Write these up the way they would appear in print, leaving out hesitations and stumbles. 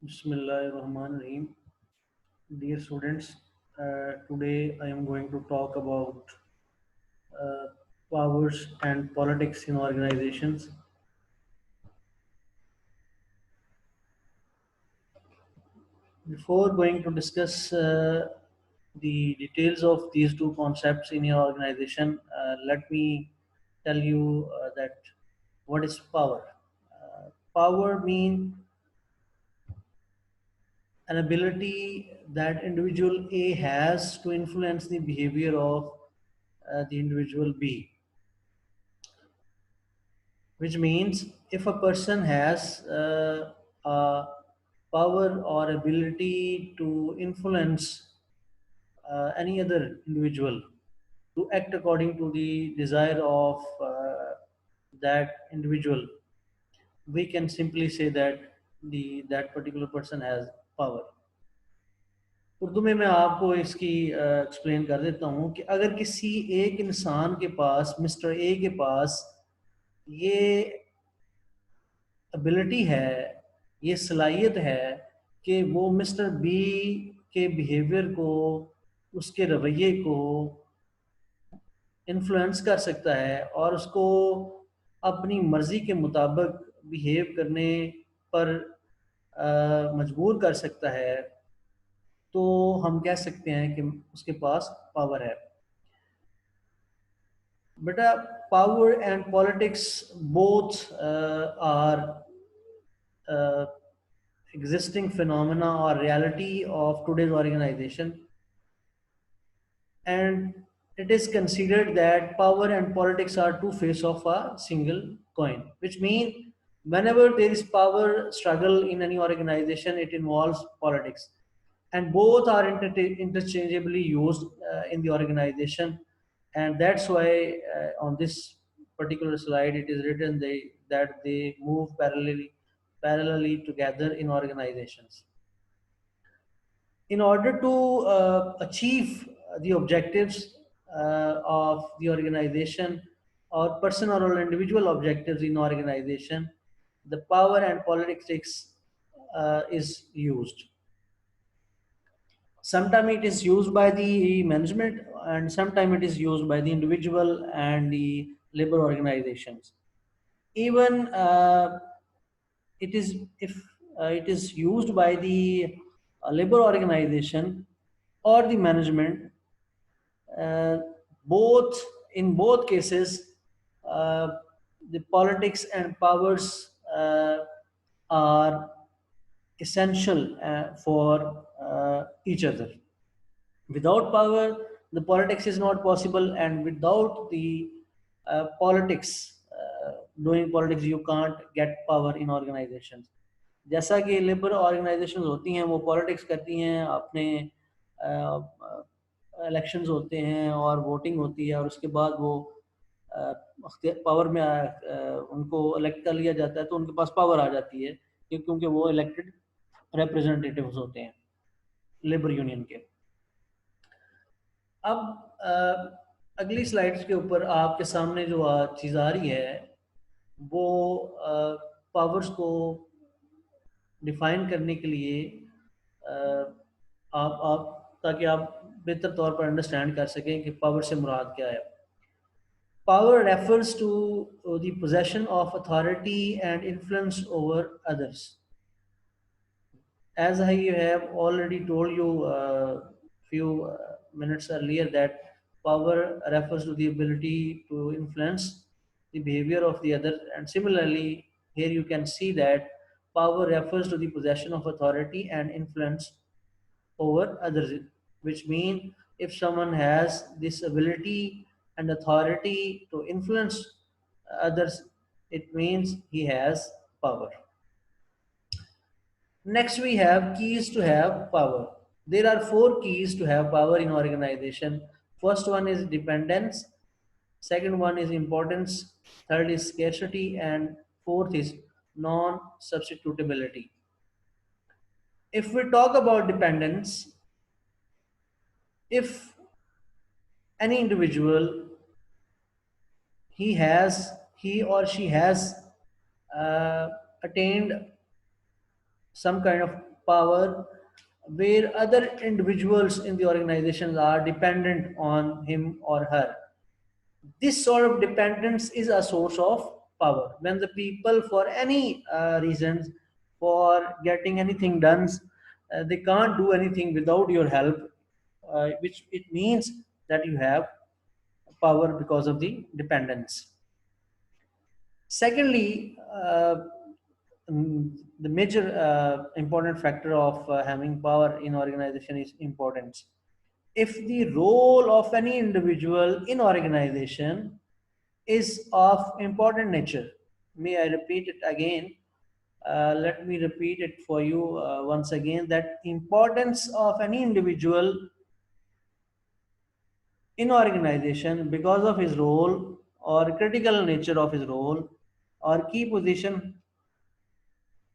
Bismillahirrahmanirrahim. Dear students, today I am going to talk about uh, powers and politics in organizations. Before going to discuss the details of these two concepts in your organization, let me tell you that what is power. Power means an ability that individual A has to influence the behavior of the individual B, which means if a person has a power or ability to influence any other individual to act according to the desire of that individual, we can simply say that that particular person has power. Urdu में मैं आपको इसकी explain कर देता हूँ कि अगर किसी एक इंसान के पास, मिस्टर ए के पास, ये एबिलिटी है, ये सलाहियत है कि वो मिस्टर बी के बिहेवियर को, उसके रवैये को इन्फ्लुएंस कर सकता है और उसको अपनी मर्जी के मुताबिक बिहेव करने पर मजबूर कर सकता है, तो हम कह सकते हैं कि उसके पास पावर है. बेटा, power and politics both are existing phenomena or reality of today's organization, and it is considered that power and politics are two faces of a single coin, which means whenever there is power struggle in any organization, it involves politics, and both are interchangeably used in the organization. And that's why on this particular slide it is written that they move parallelly together in organizations. In order to achieve the objectives of the organization, or personal or individual objectives in organization, the power and politics is used. Sometimes it is used by the management, and sometimes it is used by the individual and the labor organizations. Even it is if it is used by the labor organization or the management, uh, both in both cases, uh, the politics and powers are essential for each other. Without power, the politics is not possible, and without the politics, doing politics, you can't get power in organizations. जैसा कि labour organisations होती हैं वो politics करती हैं, अपने elections होते हैं और वोटिंग होती है, और उसके बाद वो पावर में उनको इलेक्ट कर लिया जाता है, तो उनके पास पावर आ जाती है क्योंकि वो इलेक्टेड रिप्रेजेंटेटिव्स होते हैं लेबर यूनियन के. अब अगली स्लाइड्स के ऊपर आपके सामने जो चीज़ आ रही है वो पावर्स को डिफाइन करने के लिए आप ताकि आप बेहतर तौर पर अंडरस्टैंड कर सकें कि पावर से मुराद क्या है. Power refers to the possession of authority and influence over others. As I have already told you few minutes earlier, that power refers to the ability to influence the behavior of the other, and similarly here you can see that power refers to the possession of authority and influence over others, which mean if someone has this ability and authority to influence others, it means he has power. Next, we have keys to have power. There are four keys to have power in organization. First one is dependence, second one is importance, third is scarcity, and fourth is non-substitutability. If we talk about dependence, if any individual, he or she has uh, attained some kind of power where other individuals in the organizations are dependent on him or her. This sort of dependence is a source of power. When the people, for any reasons, for getting anything done, they can't do anything without your help, which it means that you have power because of the dependence. Secondly, the major important factor of having power in organization is importance. If the role of any individual in organization is of important nature, may I repeat it again? Let me repeat it for you once again, that importance of any individual in organization because of his role or critical nature of his role or key position,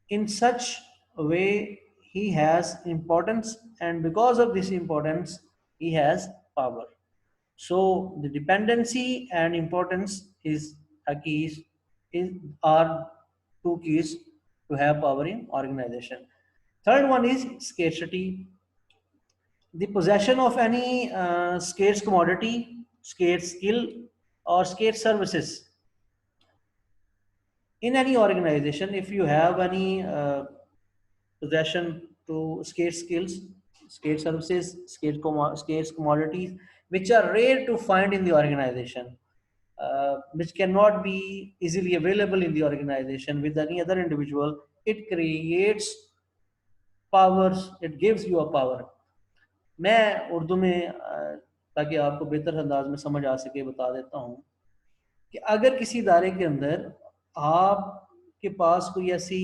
in such a way he has importance, and because of this importance he has power. So the dependency and importance is a keys, is are two keys to have power in organization. Third one is scarcity. The possession of any scarce commodity, scarce skill, or scarce services in any organization. If you have any possession to scarce skills, scarce services, scarce commodities, which are rare to find in the organization, which cannot be easily available in the organization with any other individual, it creates powers, it gives you a power. मैं उर्दू में ताकि आपको बेहतर अंदाज में समझ आ सके बता देता हूँ कि अगर किसी इदारे के अंदर आपके पास कोई ऐसी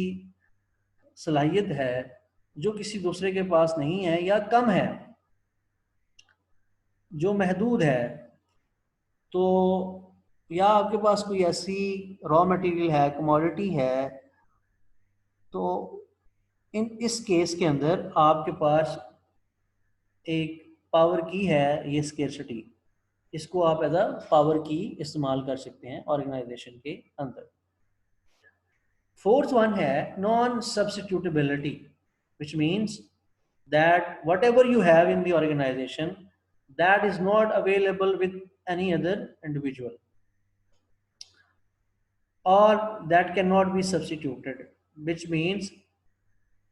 सलाहियत है जो किसी दूसरे के पास नहीं है या कम है, जो महदूद है, तो या आपके पास कोई ऐसी रॉ मटेरियल है, कमोडिटी है, तो इस केस के अंदर आपके पास एक पावर की है, ये स्केर्सिटी, इसको आप एज अ पावर की इस्तेमाल कर सकते हैं ऑर्गेनाइजेशन के अंदर। फोर्थ वन है non substitutability, which means that whatever you have in the organization, that is not available with any other individual, or that cannot be substituted, which means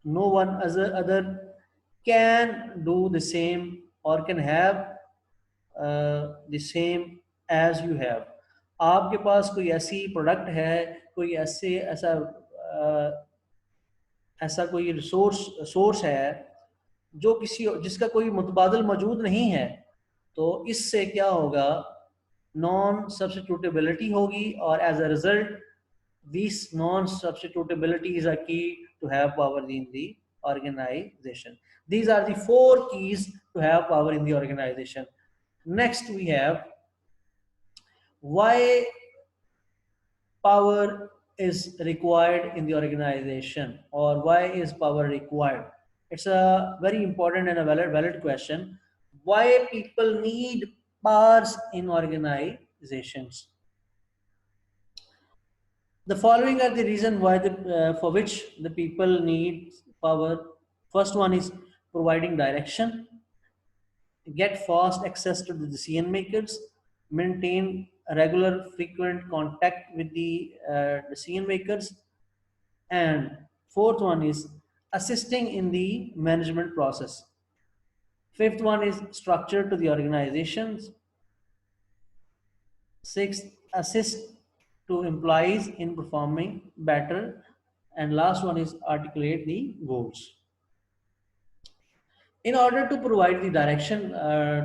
no one other can do the same or can have the same as you have. आपके पास कोई ऐसी product है, कोई ऐसा कोई source है जो किसी जिसका कोई मुतबादल मौजूद नहीं है, तो इससे क्या होगा, नॉन सब्स्टिट्यूटेबिलिटी होगी, और as a result this non substitutability is a key to have power in the organization. These are the four keys to have power in the organization. Next we have why power is required in the organization, or why is power required. It's a very important and a valid question. Why people need powers in organizations? The following are the reason why for which the people need power. First one is providing direction, get fast access to the decision makers, maintain a regular frequent contact with the decision makers, and fourth one is assisting in the management process. Fifth one is structure to the organizations. Sixth, assist to employees in performing better, and last one is articulate the goals. In order to provide the direction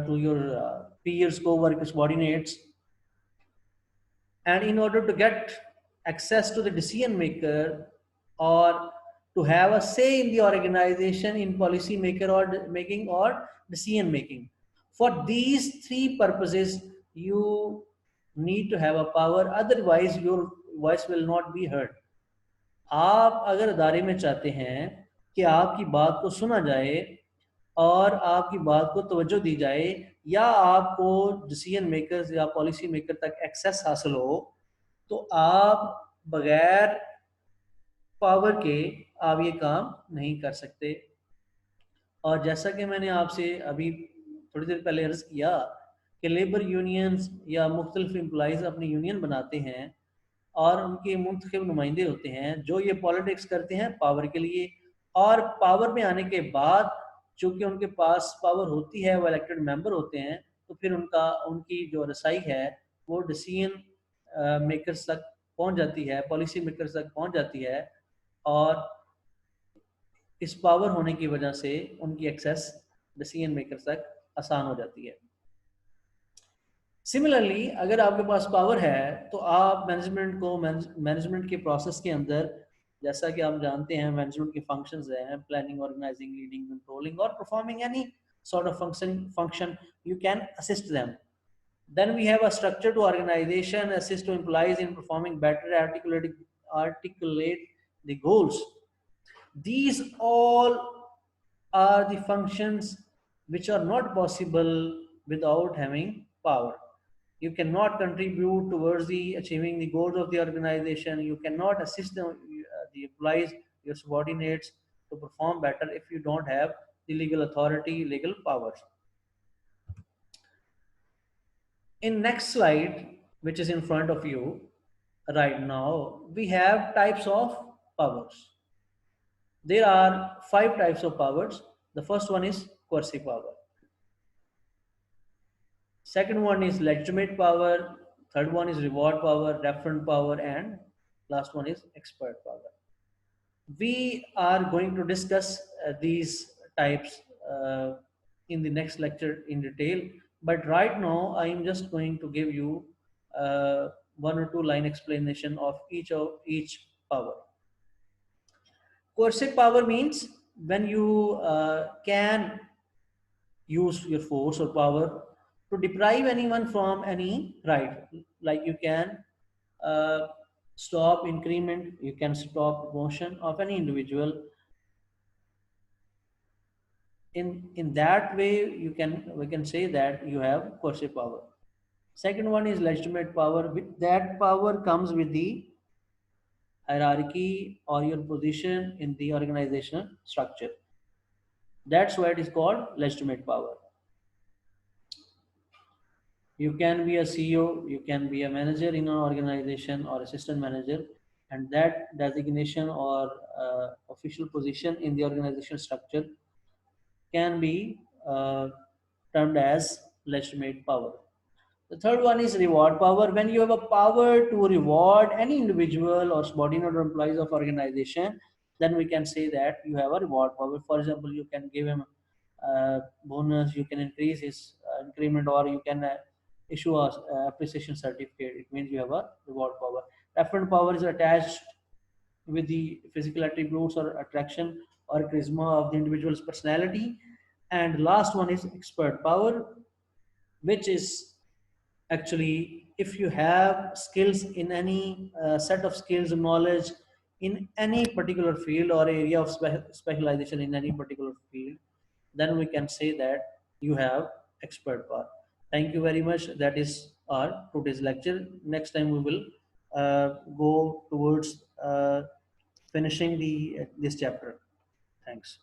to your peers, co-workers, subordinates, and in order to get access to the decision maker, or to have a say in the organization in policy maker or making or decision making, for these three purposes you need to have a power, otherwise your voice will not be heard. आप अगर अदारे में चाहते हैं कि आपकी बात को सुना जाए और आपकी बात को तवज्जो दी जाए, या आपको डिसीजन मेकर्स या पॉलिसी मेकर तक एक्सेस हासिल हो, तो आप बगैर पावर के आप ये काम नहीं कर सकते। और जैसा कि मैंने आपसे अभी थोड़ी देर पहले अर्ज किया कि लेबर यूनियंस या मुख्तलिफ एम्प्लॉज़ अपनी यूनियन बनाते हैं और उनके मुंतखब नुमाइंदे होते हैं जो ये पॉलिटिक्स करते हैं पावर के लिए, और पावर में आने के बाद चूंकि उनके पास पावर होती है, वो इलेक्टेड मेंबर होते हैं, तो फिर उनकी जो रसाई है वो डिसीजन मेकर्स तक पहुंच जाती है, पॉलिसी मेकर्स तक पहुंच जाती है, और इस पावर होने की वजह से उनकी एक्सेस डिसीजन मेकर्स तक आसान हो जाती है। सिमिलरली अगर आपके पास पावर है तो आप मैनेजमेंट के प्रोसेस के अंदर, जैसा कि आप जानते हैं मैनेजमेंट के फंक्शंस हैं प्लानिंग, ऑर्गेनाइजिंग, लीडिंग, कंट्रोलिंग और performing any sort of function, you can assist them. Then we have a structure to organization assist to employees in performing better, articulate the goals. These all are the functions which are not possible without having power. You cannot contribute towards the achieving the goals of the organization. You cannot assist the employees, your subordinates, to perform better if you don't have the legal authority, legal powers. In next slide, which is in front of you right now, we have types of powers. There are 5 types of powers. The first one is coercive power. Second one is legitimate power. Third one is reward power, referent power, and last one is expert power. We are going to discuss these types in the next lecture in detail. But right now, I am just going to give you one or two line explanation of each power. Coercive power means when you can use your force or power to deprive anyone from any right, like you can uh, stop increment, you can stop promotion of any individual. In that way we can say that you have coercive power. Second one is legitimate power. With that power comes with the hierarchy or your position in the organizational structure. That's why it is called legitimate power. You can be a CEO, you can be a manager in an organization or assistant manager, and that designation or official position in the organizational structure can be termed as legitimate power. The third one is reward power. When you have a power to reward any individual or subordinate or employees of organization, then we can say that you have a reward power. For example, you can give him a bonus, you can increase his increment, or you can issue a appreciation certificate. It means you have a reward power. Referent power is attached with the physical attributes or attraction or charisma of the individual's personality. And last one is expert power, which is actually if you have skills in any set of skills and knowledge in any particular field or area of specialization in any particular field, then we can say that you have expert power. Thank you very much. That is our today's lecture. Next time we will go towards finishing the this chapter. Thanks.